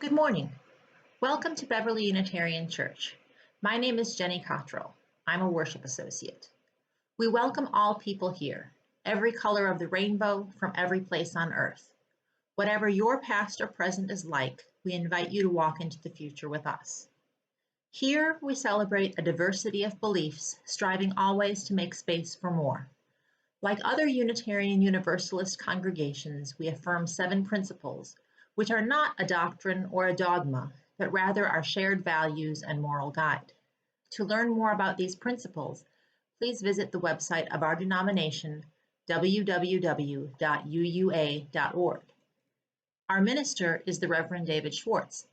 Good morning. Welcome to Beverly Unitarian Church. My name is Jenny Cottrell. I'm a worship associate. We welcome all people here, every color of the rainbow from every place on earth. Whatever your past or present is like, we invite you to walk into the future with us. Here, we celebrate a diversity of beliefs, striving always to make space for more. Like other Unitarian Universalist congregations, we affirm 7 principles, which are not a doctrine or a dogma, but rather our shared values and moral guide. To learn more about these principles, please visit the website of our denomination, www.uua.org. Our minister is the Reverend David Schwartz.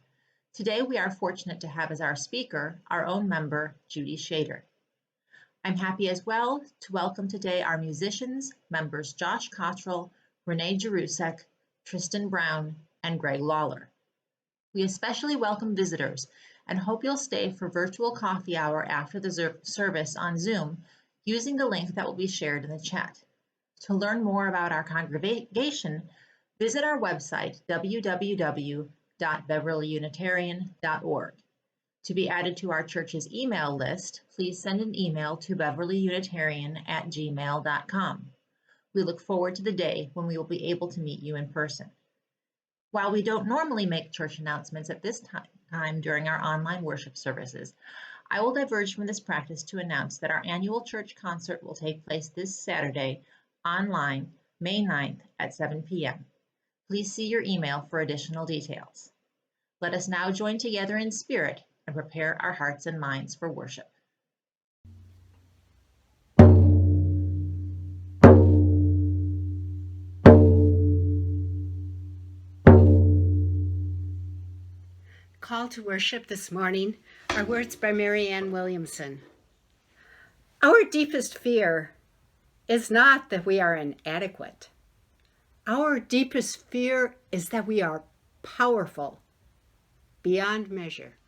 Today we are fortunate to have as our speaker our own member, Judy Shader. I'm happy as well to welcome today our musicians, members Josh Cottrell, Renee Jerusek, Tristan Brown, and Greg Lawler. We especially welcome visitors and hope you'll stay for virtual coffee hour after the service on Zoom using the link that will be shared in the chat. To learn more about our congregation, visit our website, www.beverlyunitarian.org. To be added to our church's email list, please send an email to beverlyunitarian@gmail.com. We look forward to the day when we will be able to meet you in person. While we don't normally make church announcements at this time during our online worship services, I will diverge from this practice to announce that our annual church concert will take place this Saturday online, May 9th at 7 p.m. Please see your email for additional details. Let us now join together in spirit and prepare our hearts and minds for worship. Call to worship this morning are words by Mary Ann Williamson. Our deepest fear is not that we are inadequate. Our deepest fear is that we are powerful beyond measure.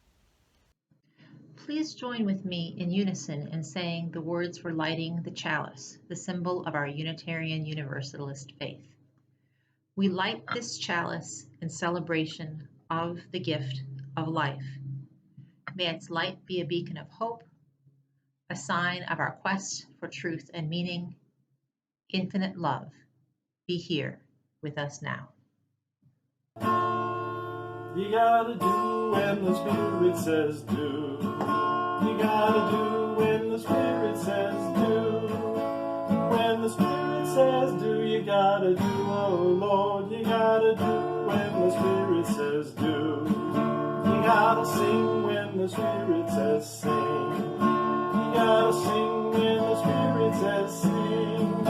Please join with me in unison in saying the words for lighting the chalice, the symbol of our Unitarian Universalist faith. We light this chalice in celebration of the gift of life. May its light be a beacon of hope, a sign of our quest for truth and meaning. Infinite love, be here with us now. You gotta do when the Spirit says do. You gotta do when the Spirit says do. When the Spirit says do, you gotta do, oh Lord. You gotta do when the Spirit says do. You gotta sing when the Spirit says sing. You gotta sing when the Spirit says sing.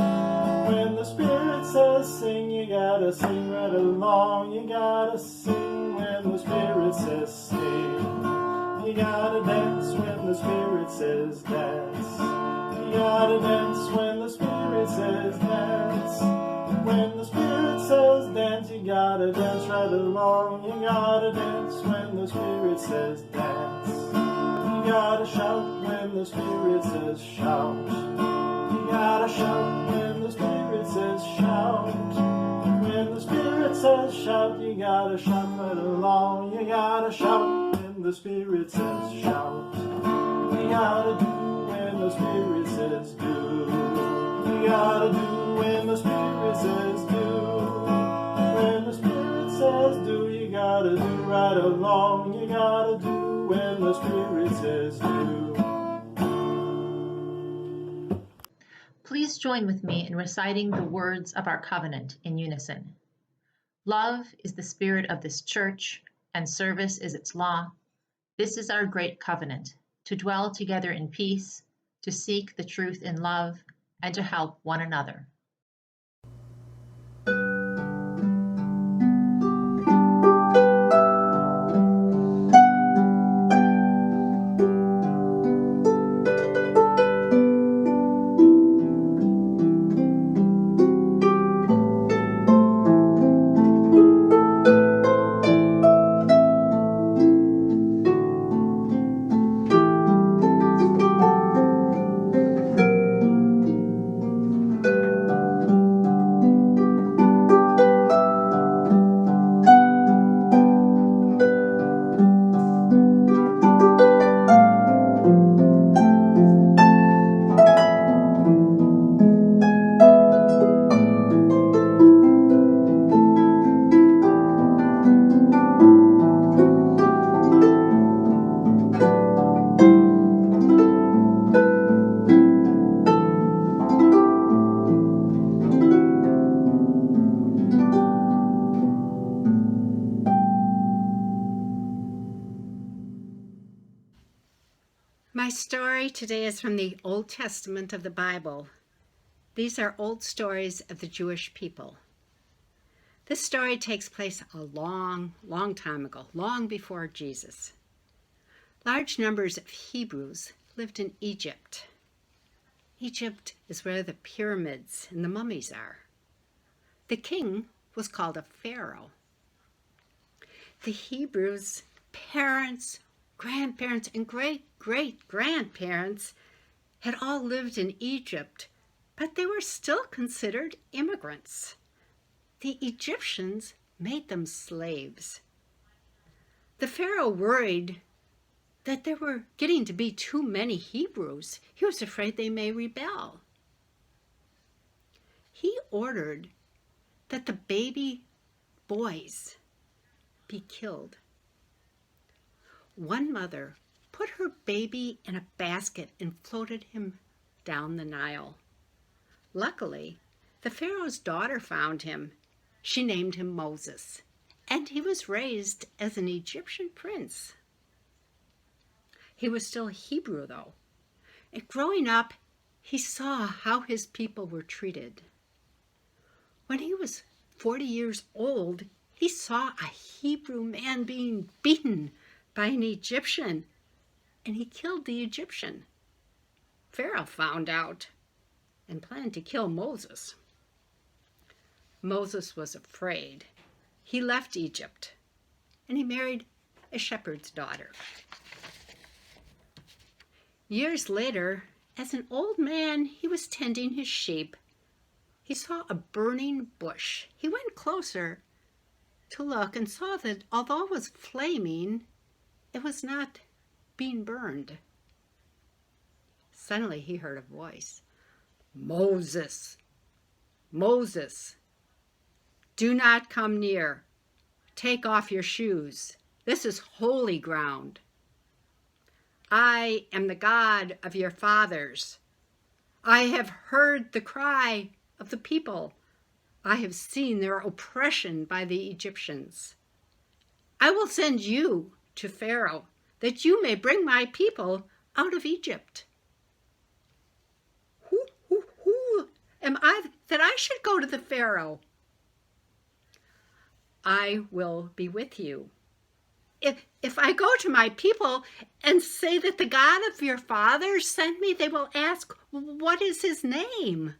When the Spirit says sing, you gotta sing right along. You gotta sing when the Spirit says sing. You gotta dance when the Spirit says dance. You gotta dance when the Spirit says dance. When the Spirit says dance, you gotta dance right along. You gotta dance when the Spirit says dance. You gotta shout when the Spirit says shout. You gotta shout when the Spirit says shout. When the Spirit says shout, you gotta shout right along. You gotta shout when the Spirit says shout. You gotta do when the Spirit says do. You gotta do when the Spirit says do. When the Spirit says do, you gotta do right along. You gotta do when the Spirit says do. Please join with me in reciting the words of our covenant in unison. Love is the spirit of this church, and service is its law. This is our great covenant, to dwell together in peace, to seek the truth in love, and to help one another. My story today is from the Old Testament of the Bible. These are old stories of the Jewish people. This story takes place a long, long time ago, long before Jesus. Large numbers of Hebrews lived in Egypt. Egypt is where the pyramids and the mummies are. The king was called a pharaoh. The Hebrews' parents, grandparents, and great-great-grandparents had all lived in Egypt, but they were still considered immigrants. The Egyptians made them slaves. The pharaoh worried that there were getting to be too many Hebrews. He was afraid they may rebel. He ordered that the baby boys be killed. One mother put her baby in a basket and floated him down the Nile. Luckily, the Pharaoh's daughter found him. She named him Moses, and he was raised as an Egyptian prince. He was still a Hebrew, though. And growing up, he saw how his people were treated. When he was 40 years old, he saw a Hebrew man being beaten by an Egyptian, and he killed the Egyptian. Pharaoh found out and planned to kill Moses. Moses was afraid. He left Egypt, and he married a shepherd's daughter. Years later, as an old man, he was tending his sheep. He saw a burning bush. He went closer to look and saw that although it was flaming, it was not being burned. Suddenly he heard a voice. "Moses, Moses, do not come near. Take off your shoes. This is holy ground. I am the God of your fathers. I have heard the cry of the people. I have seen their oppression by the Egyptians. I will send you to Pharaoh, that you may bring my people out of Egypt." Who am I that I should go to the Pharaoh? I will be with you. If I go to my people and say that the God of your fathers sent me, they will ask, "What is his name?"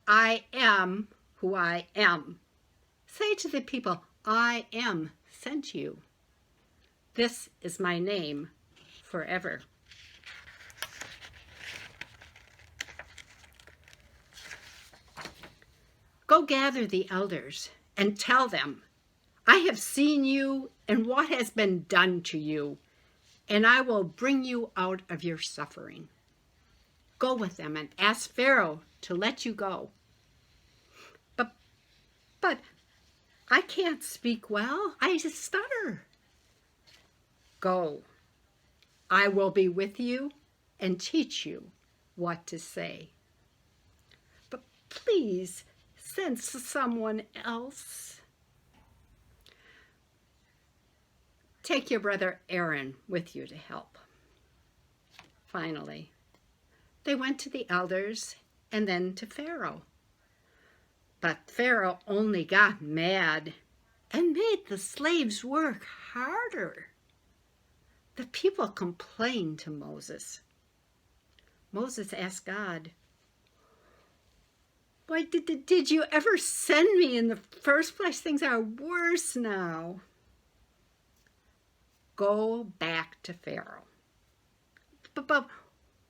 I am who I am. Say to the people, "I am sent you. This is my name forever." Go gather the elders and tell them, "I have seen you and what has been done to you, and I will bring you out of your suffering." Go with them and ask Pharaoh to let you go. But I can't speak well. I stutter. Go. I will be with you and teach you what to say. But please send someone else. Take your brother Aaron with you to help. Finally, they went to the elders and then to Pharaoh. But Pharaoh only got mad and made the slaves work harder. The people complained to Moses. Moses asked God, "Why did you ever send me in the first place? Things are worse now." Go back to Pharaoh. But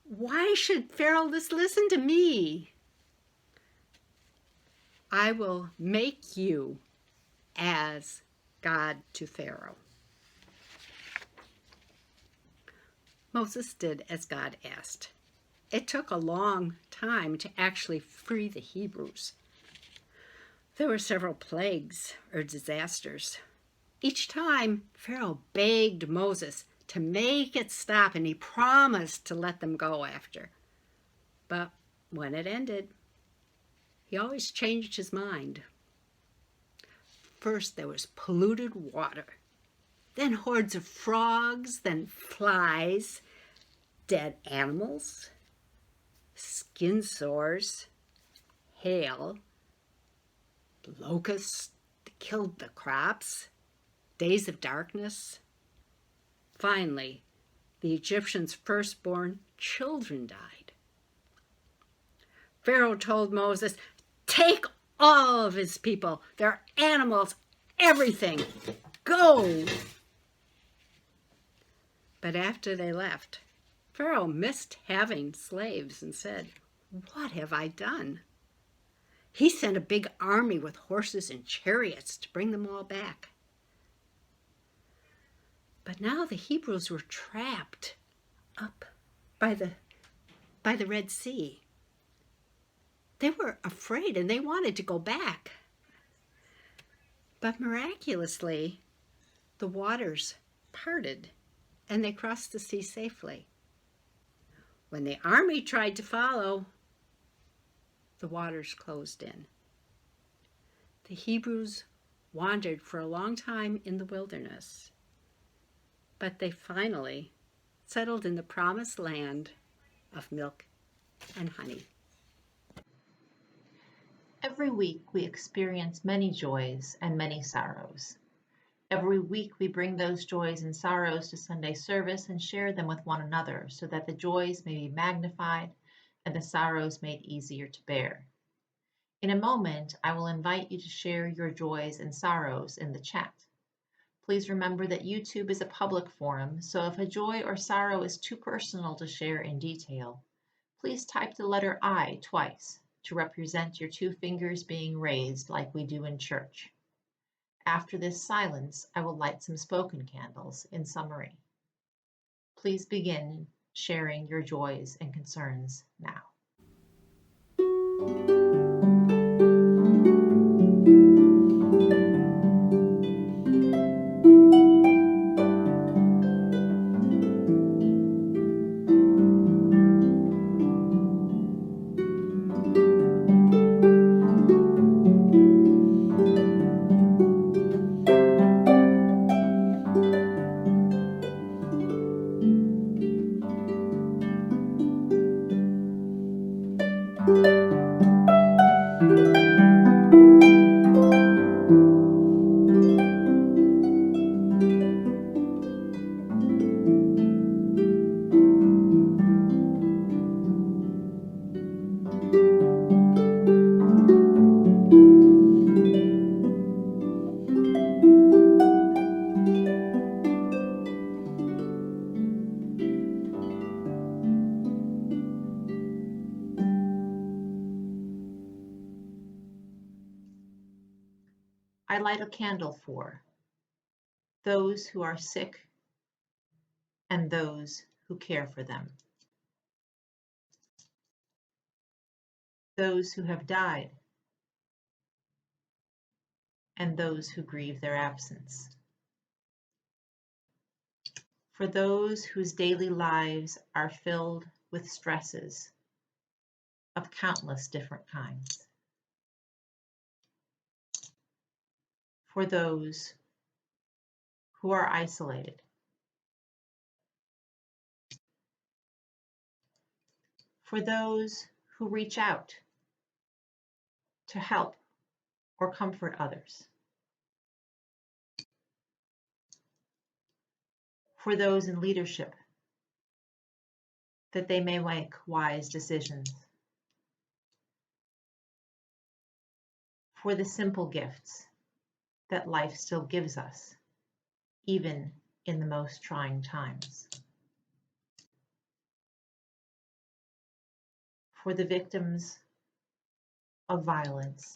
why should Pharaoh listen to me? I will make you as God to Pharaoh. Moses did as God asked. It took a long time to actually free the Hebrews. There were several plagues or disasters. Each time, Pharaoh begged Moses to make it stop, and he promised to let them go after. But when it ended, he always changed his mind. First, there was polluted water. then hordes of frogs, then flies, dead animals, skin sores, hail, locusts that killed the crops, days of darkness. Finally, the Egyptians' firstborn children died. Pharaoh told Moses, "Take all of his people, their animals, everything. Go!" But after they left, Pharaoh missed having slaves and said, "What have I done?" He sent a big army with horses and chariots to bring them all back. But now the Hebrews were trapped up by the Red Sea. They were afraid and they wanted to go back. But miraculously, the waters parted and they crossed the sea safely. When the army tried to follow, the waters closed in. The Hebrews wandered for a long time in the wilderness, but they finally settled in the promised land of milk and honey. Every week we experience many joys and many sorrows. Every week we bring those joys and sorrows to Sunday service and share them with one another so that the joys may be magnified and the sorrows made easier to bear. In a moment, I will invite you to share your joys and sorrows in the chat. Please remember that YouTube is a public forum, so if a joy or sorrow is too personal to share in detail, please type the letter I twice to represent your two fingers being raised like we do in church. After this silence, I will light some spoken candles in summary. Please begin sharing your joys and concerns now. I light a candle for those who are sick and those who care for them, those who have died and those who grieve their absence, for those whose daily lives are filled with stresses of countless different kinds, for those who are isolated, for those who reach out to help or comfort others, for those in leadership that they may make wise decisions, for the simple gifts that life still gives us, even in the most trying times, for the victims of violence,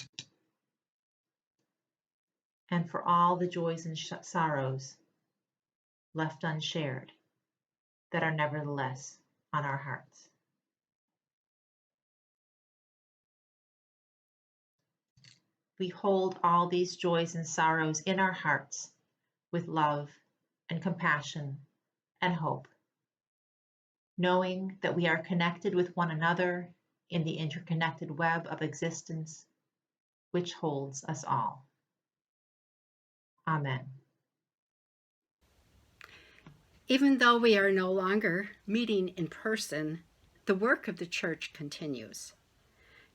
and for all the joys and sorrows left unshared that are nevertheless on our hearts. We hold all these joys and sorrows in our hearts with love and compassion and hope, knowing that we are connected with one another in the interconnected web of existence which holds us all. Amen. Even though we are no longer meeting in person, the work of the church continues.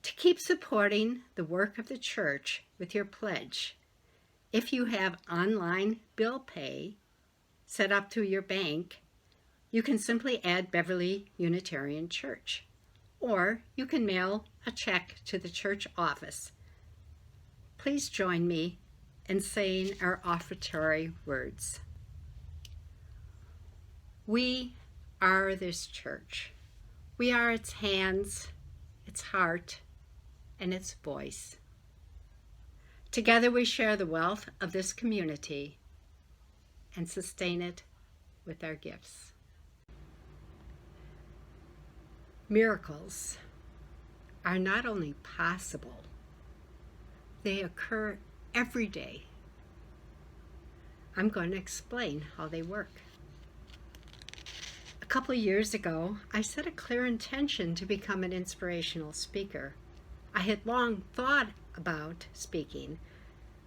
To keep supporting the work of the church with your pledge, if you have online bill pay set up through your bank, you can simply add Beverly Unitarian Church, or you can mail a check to the church office. Please join me in saying our offertory words. We are this church. We are its hands, its heart, and its voice. Together we share the wealth of this community and sustain it with our gifts. Miracles are not only possible, they occur every day. I'm going to explain how they work. A couple of years ago, I set a clear intention to become an inspirational speaker. I had long thought about speaking,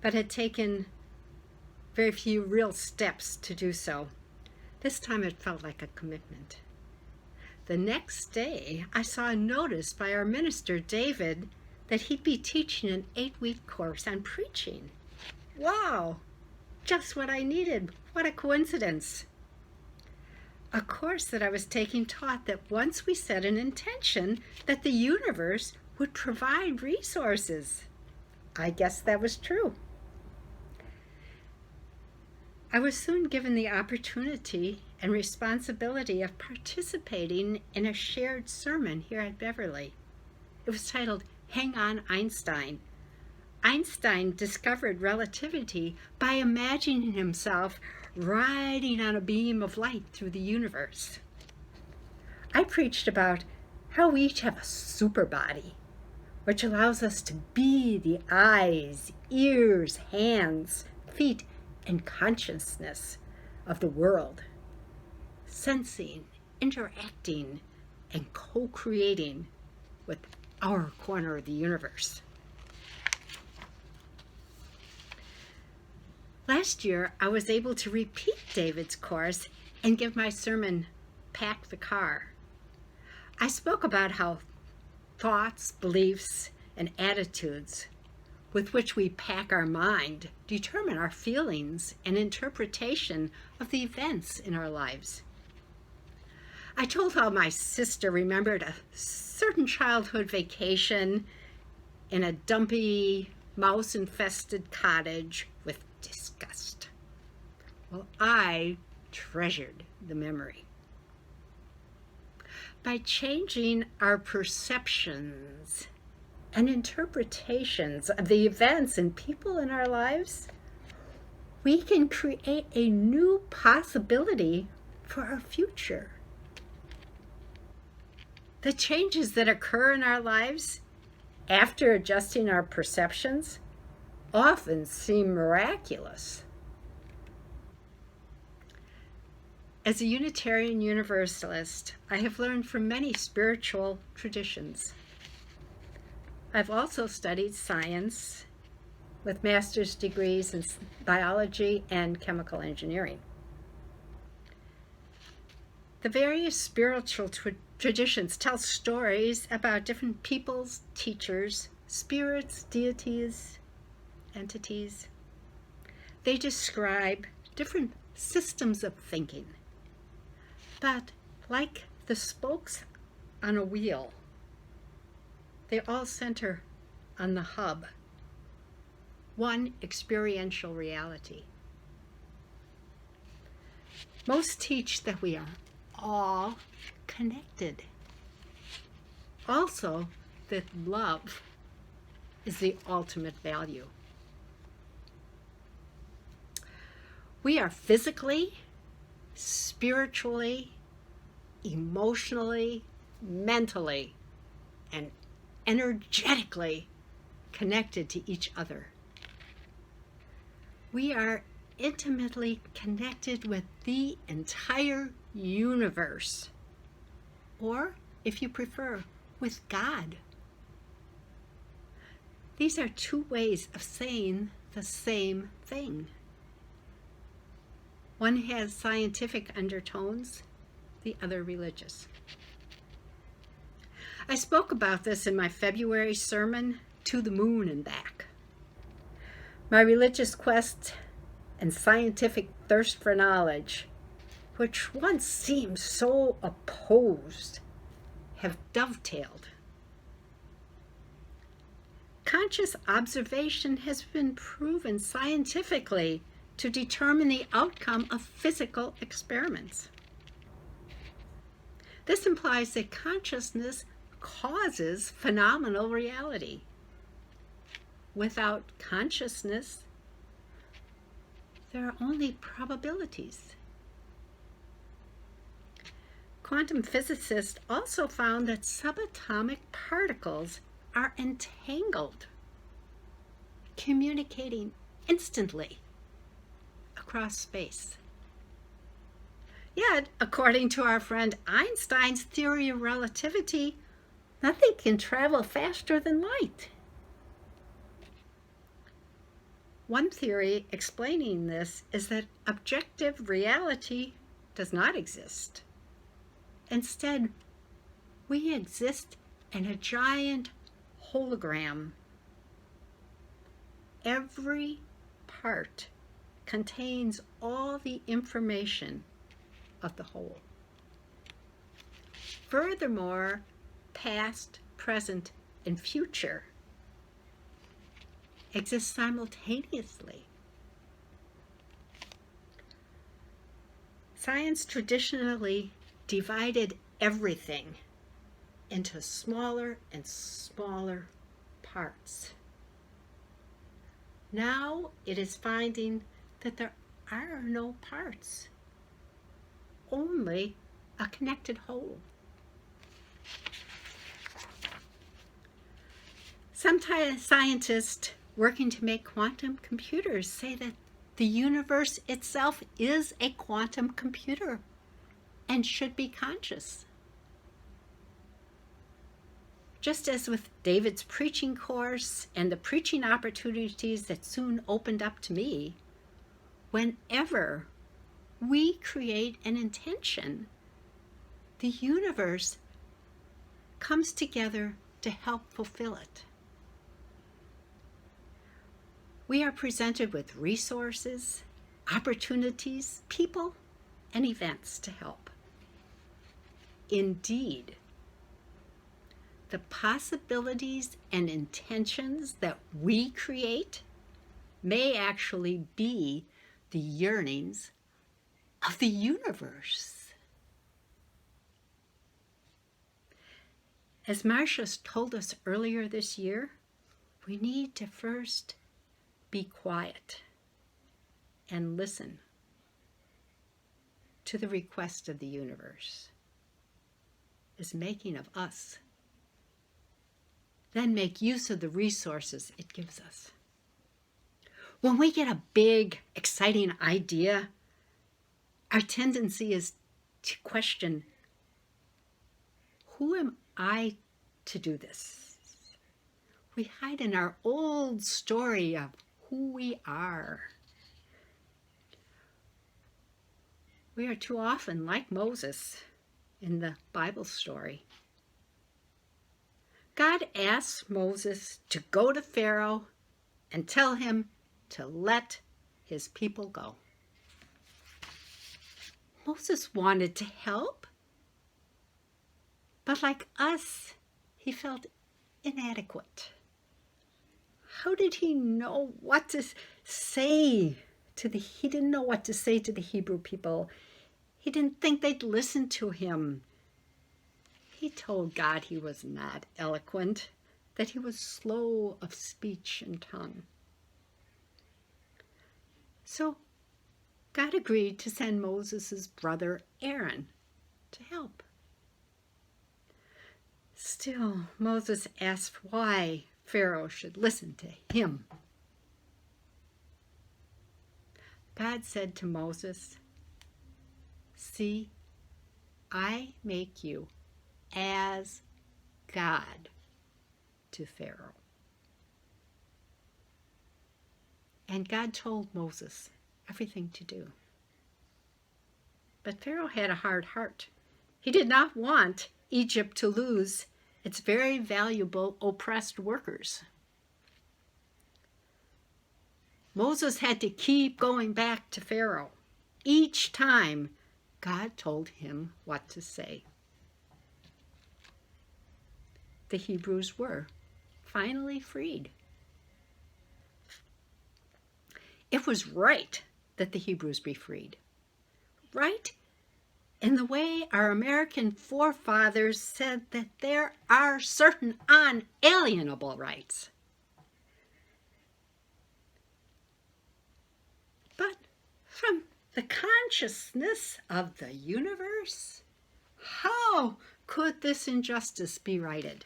but had taken very few real steps to do so. This time it felt like a commitment. The next day, I saw a notice by our minister, David, that he'd be teaching an 8-week course on preaching. Wow! Just what I needed. What a coincidence. A course that I was taking taught that once we set an intention, that the universe would provide resources. I guess that was true. I was soon given the opportunity and responsibility of participating in a shared sermon here at Beverly. It was titled, Hang On, Einstein. Einstein discovered relativity by imagining himself riding on a beam of light through the universe. I preached about how we each have a super body, which allows us to be the eyes, ears, hands, feet, and consciousness of the world, sensing, interacting, and co-creating with our corner of the universe. Last year, I was able to repeat David's course and give my sermon, Pack the Car. I spoke about how thoughts, beliefs, and attitudes with which we pack our mind determine our feelings and interpretation of the events in our lives. I told how my sister remembered a certain childhood vacation in a dumpy, mouse-infested cottage with disgust. Well, I treasured the memory. By changing our perceptions and interpretations of the events and people in our lives, we can create a new possibility for our future. The changes that occur in our lives after adjusting our perceptions often seem miraculous. As a Unitarian Universalist, I have learned from many spiritual traditions. I've also studied science with master's degrees in biology and chemical engineering. The various spiritual traditions tell stories about different peoples, teachers, spirits, deities, entities. They describe different systems of thinking. But like the spokes on a wheel, they all center on the hub, one experiential reality. Most teach that we are all connected. Also, that love is the ultimate value. We are physically, spiritually, emotionally, mentally, and energetically connected to each other. We are intimately connected with the entire universe, or, if you prefer, with God. These are two ways of saying the same thing. One has scientific undertones, the other religious. I spoke about this in my February sermon, To the Moon and Back. My religious quest and scientific thirst for knowledge, which once seemed so opposed, have dovetailed. Conscious observation has been proven scientifically to determine the outcome of physical experiments. This implies that consciousness causes phenomenal reality. Without consciousness, there are only probabilities. Quantum physicists also found that subatomic particles are entangled, communicating instantly across space. Yet, according to our friend Einstein's theory of relativity, nothing can travel faster than light. One theory explaining this is that objective reality does not exist. Instead, we exist in a giant hologram. Every part contains all the information of the whole. Furthermore, past, present, and future exist simultaneously. Science traditionally divided everything into smaller and smaller parts. Now it is finding that there are no parts, only a connected whole. Sometimes scientists working to make quantum computers say that the universe itself is a quantum computer and should be conscious. Just as with David's preaching course and the preaching opportunities that soon opened up to me, whenever we create an intention, the universe comes together to help fulfill it. We are presented with resources, opportunities, people, and events to help. Indeed, the possibilities and intentions that we create may actually be the yearnings of the universe. As Marcia told us earlier this year, we need to first be quiet and listen to the request of the universe is making of us. Then make use of the resources it gives us. When we get a big, exciting idea, our tendency is to question, who am I to do this? We hide in our old story of who we are. We are too often like Moses in the Bible story. God asks Moses to go to Pharaoh and tell him to let his people go. Moses wanted to help, but like us, he felt inadequate. How did he know what to say he didn't know what to say to the Hebrew people. He didn't think they'd listen to him. He told God he was not eloquent, that he was slow of speech and tongue. So God agreed to send Moses' brother Aaron to help. Still, Moses asked why Pharaoh should listen to him. God said to Moses, "See, I make you as God to Pharaoh." And God told Moses everything to do. But Pharaoh had a hard heart. He did not want Egypt to lose its very valuable oppressed workers. Moses had to keep going back to Pharaoh each time God told him what to say. The Hebrews were finally freed. It was right that the Hebrews be freed. Right in the way our American forefathers said that there are certain unalienable rights. But from the consciousness of the universe, how could this injustice be righted?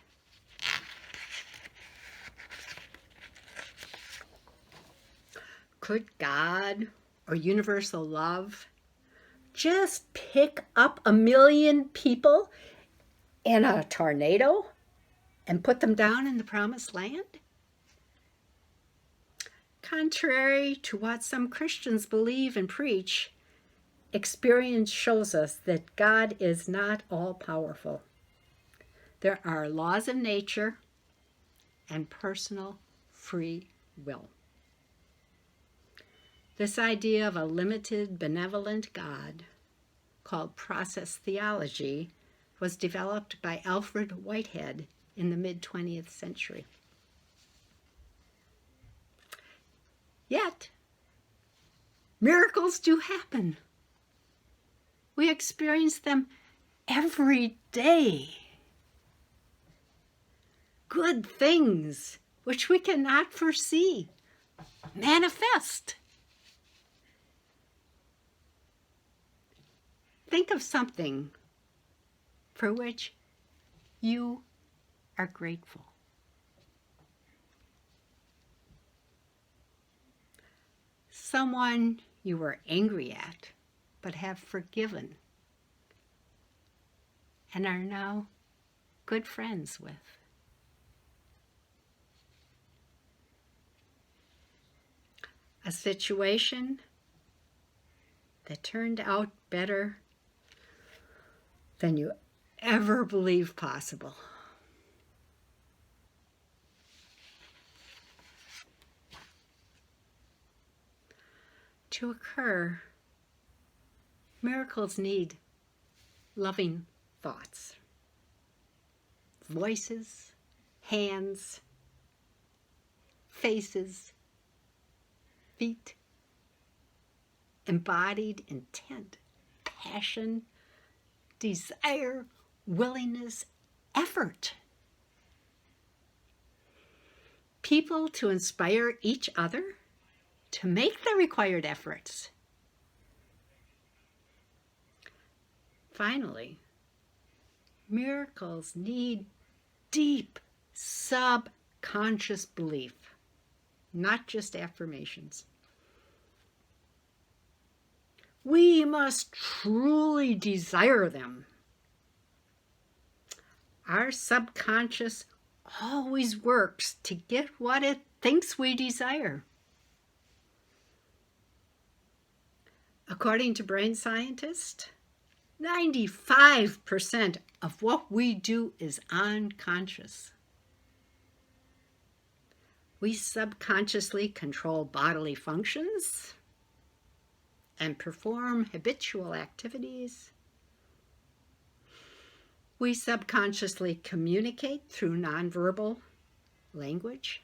Could God or universal love just pick up 1 million people in a tornado and put them down in the promised land? Contrary to what some Christians believe and preach, experience shows us that God is not all-powerful. There are laws of nature and personal free will. This idea of a limited, benevolent God, called process theology, was developed by Alfred Whitehead in the mid-20th century. Yet, miracles do happen. We experience them every day. Good things which we cannot foresee manifest. Think of something for which you are grateful. Someone you were angry at, but have forgiven and are now good friends with. A situation that turned out better than you ever believed possible. To occur, miracles need loving thoughts, voices, hands, faces, feet, embodied intent, passion, desire, willingness, effort. People to inspire each other to make the required efforts. Finally, miracles need deep subconscious belief, not just affirmations. We must truly desire them. Our subconscious always works to get what it thinks we desire. According to brain scientists, 95% of what we do is unconscious. We subconsciously control bodily functions and perform habitual activities. We subconsciously communicate through nonverbal language.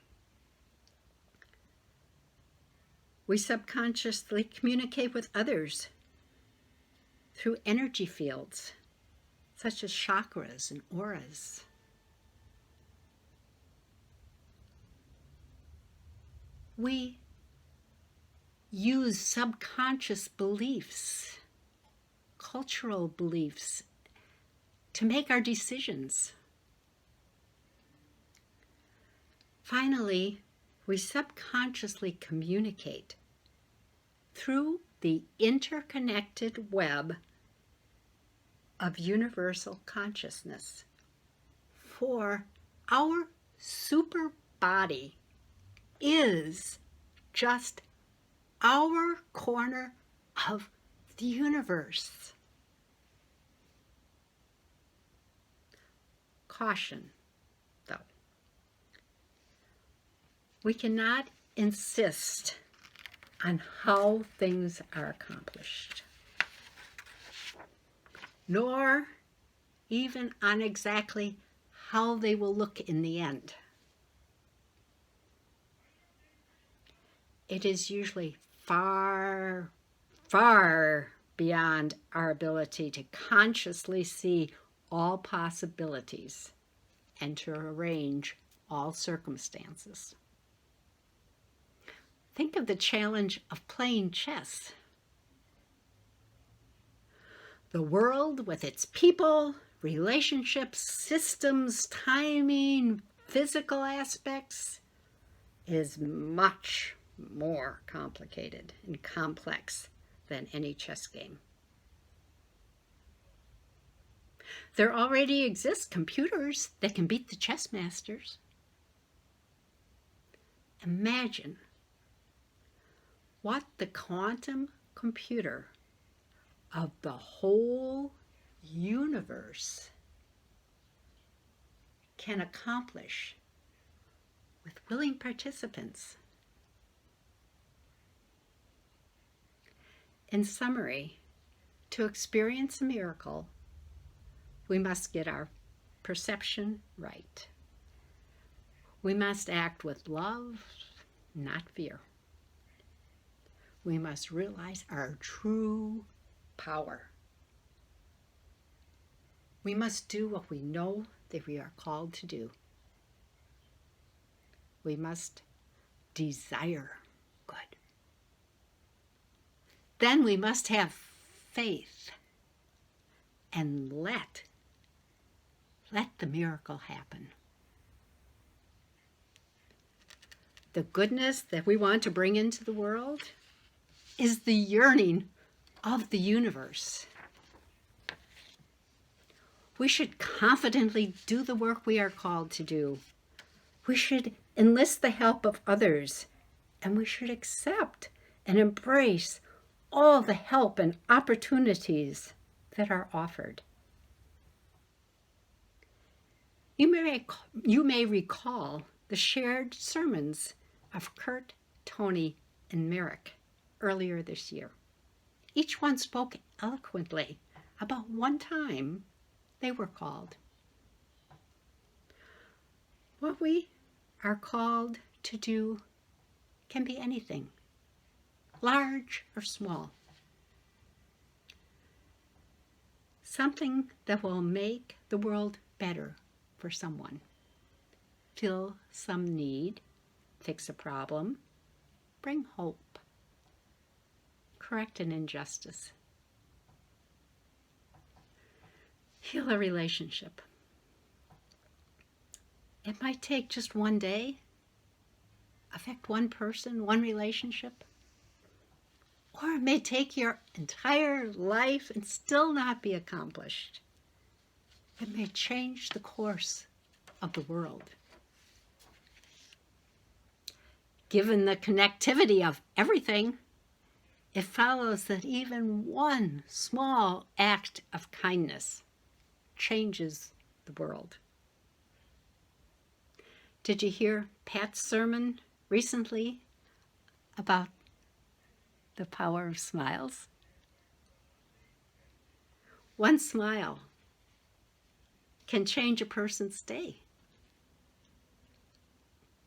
We subconsciously communicate with others through energy fields, such as chakras and auras. We use subconscious beliefs, cultural beliefs, to make our decisions. Finally, we subconsciously communicate through the interconnected web of universal consciousness. For our super body is just our corner of the universe. Caution, though. We cannot insist on how things are accomplished, nor even on exactly how they will look in the end. It is usually far, far beyond our ability to consciously see all possibilities and to arrange all circumstances. Think of the challenge of playing chess. The world with its people, relationships, systems, timing, physical aspects is much more complicated and complex than any chess game. There already exist computers that can beat the chess masters. Imagine what the quantum computer of the whole universe can accomplish with willing participants. In summary, to experience a miracle, we must get our perception right. We must act with love, not fear. We must realize our true power. We must do what we know that we are called to do. We must desire good. Then we must have faith and let the miracle happen. The goodness that we want to bring into the world is the yearning of the universe. We should confidently do the work we are called to do. We should enlist the help of others, and we should accept and embrace all the help and opportunities that are offered. You may recall the shared sermons of Kurt, Tony, and Merrick earlier this year. Each one spoke eloquently about one time they were called. What we are called to do can be anything, large or small. Something that will make the world better for someone. Fill some need, fix a problem, bring hope, correct an injustice, heal a relationship. It might take just one day, affect one person, one relationship, or it may take your entire life and still not be accomplished. It may change the course of the world. Given the connectivity of everything, it follows that even one small act of kindness changes the world. Did you hear Pat's sermon recently about the power of smiles? One smile can change a person's day,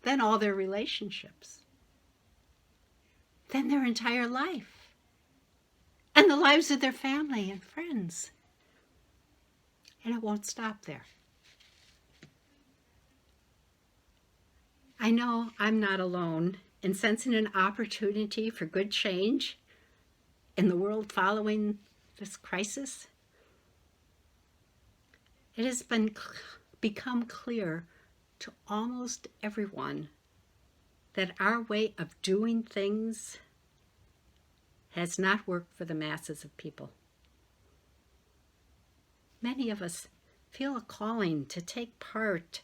then all their relationships, then their entire life, and the lives of their family and friends. And it won't stop there. I know I'm not alone in sensing an opportunity for good change in the world following this crisis. It has become clear to almost everyone that our way of doing things has not worked for the masses of people. Many of us feel a calling to take part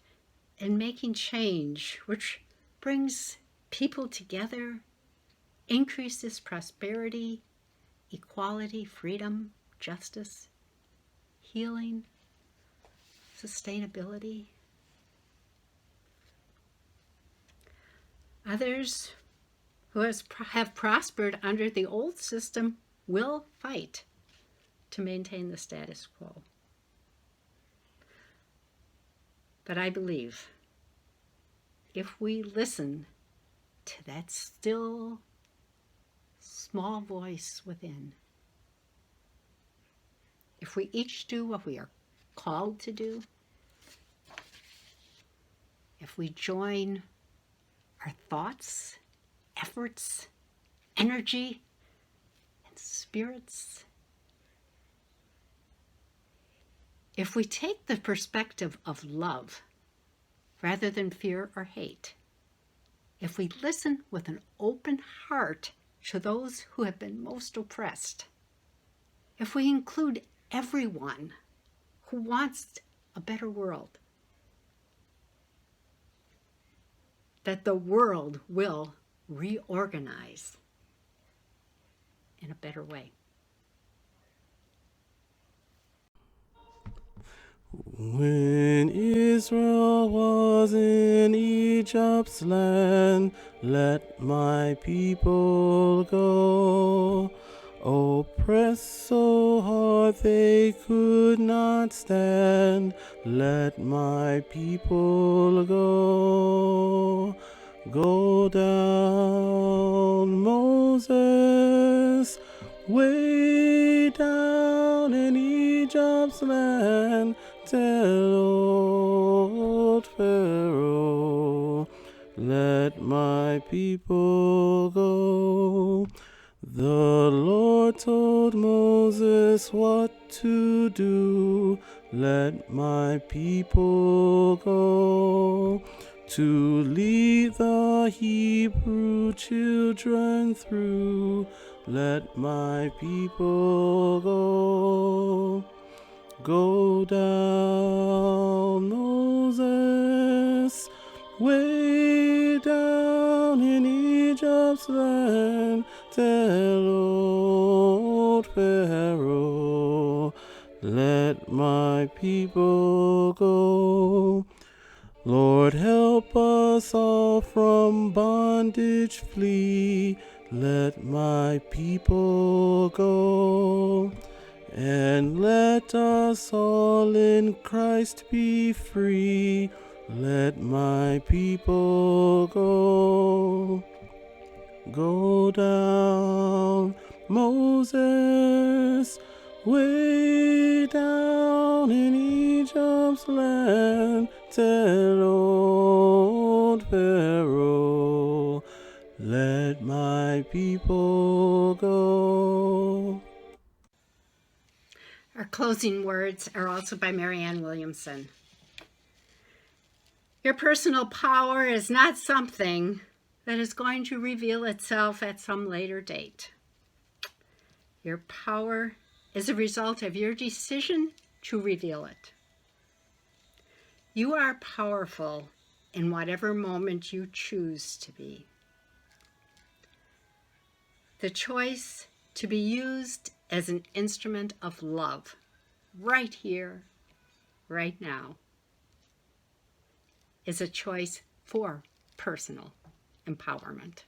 in making change, which brings people together, increases prosperity, equality, freedom, justice, healing, sustainability. Others who have prospered under the old system will fight to maintain the status quo. But I believe if we listen to that still, small voice within, if we each do what we are called to do, if we join our thoughts, efforts, energy, and spirits, if we take the perspective of love rather than fear or hate, if we listen with an open heart to those who have been most oppressed, if we include everyone who wants a better world, that the world will reorganize in a better way. When Israel was in Egypt's land, let my people go. Oppressed so hard they could not stand, let my people go. Go down, Moses, way down in Egypt's land, tell old Pharaoh, let my people go. The Lord told Moses what to do, let my people go, to lead the Hebrew children through, let my people go. Go down, Moses, way down in Egypt's land, tell old Pharaoh, let my people go. Lord, help us all from bondage flee, let my people go. And let us all in Christ be free, let my people go. Go down, Moses, way down in Egypt's land, tell old Pharaoh, let my people go. Our closing words are also by Marianne Williamson. Your personal power is not something that is going to reveal itself at some later date. Your power is a result of your decision to reveal it. You are powerful in whatever moment you choose to be. The choice to be used as an instrument of love, right here, right now, is a choice for personal empowerment.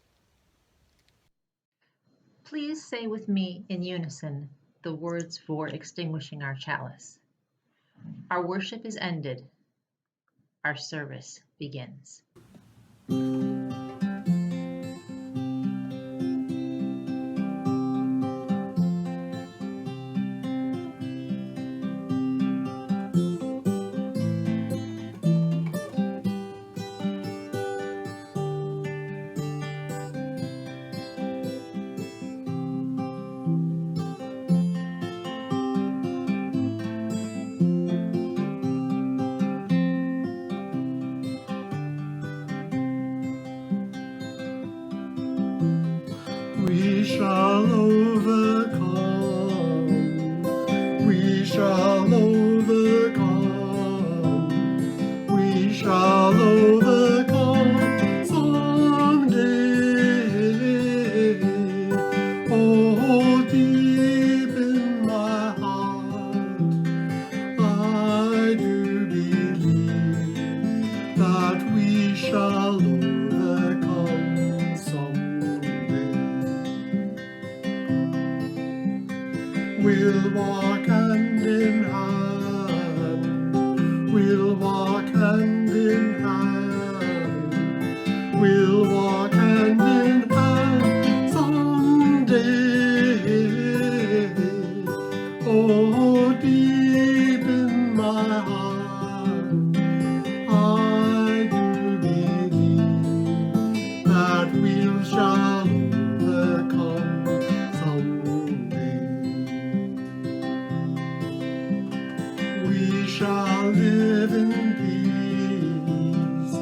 Please say with me in unison the words for extinguishing our chalice. Our worship is ended. Our service begins. We shall live in peace.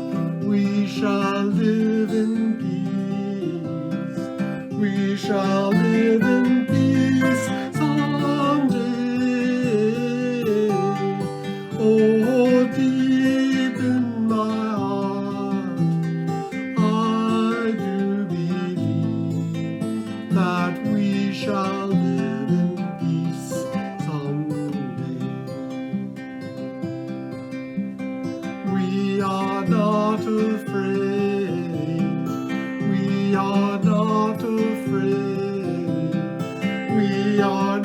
We shall live in peace. We shall live in peace someday. Oh, deep in my heart, I do believe that we shall live in peace someday. We are not afraid. We are not afraid. We are